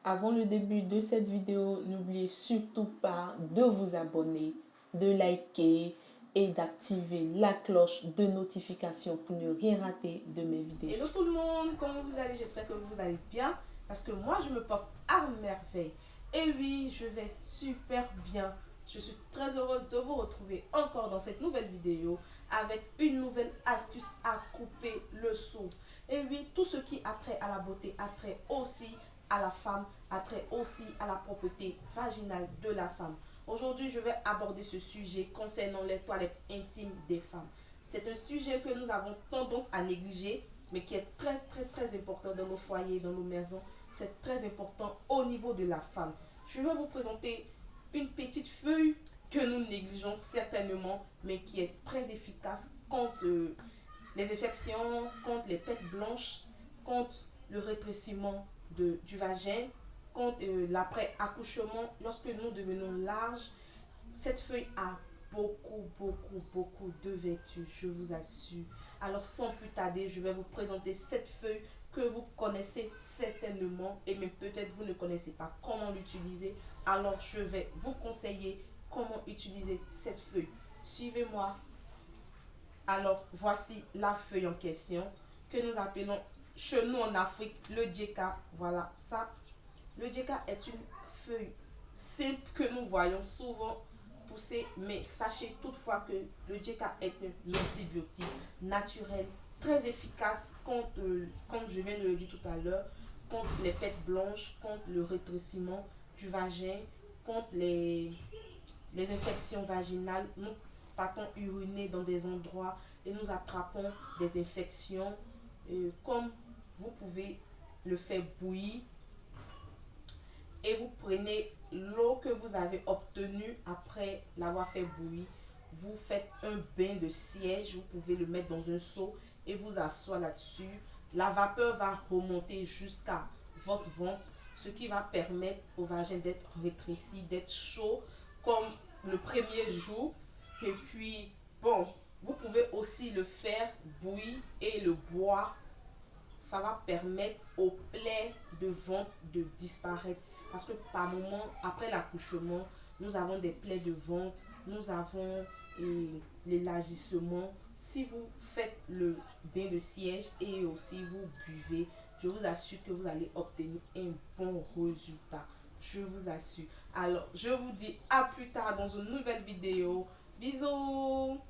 Avant le début de cette vidéo, n'oubliez surtout pas de vous abonner, de liker et d'activer la cloche de notification pour ne rien rater de mes vidéos. Hello tout le monde, comment vous allez? J'espère que vous allez bien parce que moi je me porte à merveille. Et oui, je vais super bien. Je suis très heureuse de vous retrouver encore dans cette nouvelle vidéo avec une nouvelle astuce à couper le souffle. Et oui, tout ce qui a trait à la beauté a trait aussi à la femme, a trait aussi à la propreté vaginale de la femme. Aujourd'hui, je vais aborder ce sujet concernant les toilettes intimes des femmes. C'est un sujet que nous avons tendance à négliger, mais qui est très important dans nos foyers, dans nos maisons. C'est très important au niveau de la femme. Je vais vous présenter une petite feuille que nous négligeons certainement, mais qui est très efficace contre les infections, contre les pètes blanches, contre le rétrécissement du vagin, contre l'après-accouchement, lorsque nous devenons larges. Cette feuille a beaucoup de vertus, je vous assure. Alors sans plus tarder, je vais vous présenter cette feuille que vous connaissez certainement et même peut-être vous ne connaissez pas comment l'utiliser. Alors je vais vous conseiller comment utiliser cette feuille. Suivez-moi. Alors voici la feuille en question que nous appelons chez nous en Afrique le djeka. Voilà ça. Le djeka est une feuille simple que nous voyons souvent pousser, mais sachez toutefois que le djeka est un antibiotique naturel très efficace contre, comme je viens de le dire tout à l'heure, contre les pètes blanches, contre le rétrécissement du vagin, contre les infections vaginales. Nous partons uriner dans des endroits et nous attrapons des infections. Comme vous pouvez le faire bouillir et vous prenez l'eau que vous avez obtenue après l'avoir fait bouillir. Vous faites un bain de siège, vous pouvez le mettre dans un seau et vous asseoir là-dessus. La vapeur va remonter jusqu'à votre ventre, ce qui va permettre au vagin d'être rétréci, d'être chaud comme le premier jour. Et puis, bon, vous pouvez aussi le faire bouillir et le boire. Ça va permettre aux plaies de ventre de disparaître. Parce que par moment, après l'accouchement, nous avons des plaies de ventre, nous avons l'élargissement. Si vous faites le bain de siège et aussi vous buvez, je vous assure que vous allez obtenir un bon résultat. Je vous assure. Alors, je vous dis à plus tard dans une nouvelle vidéo. Bisous!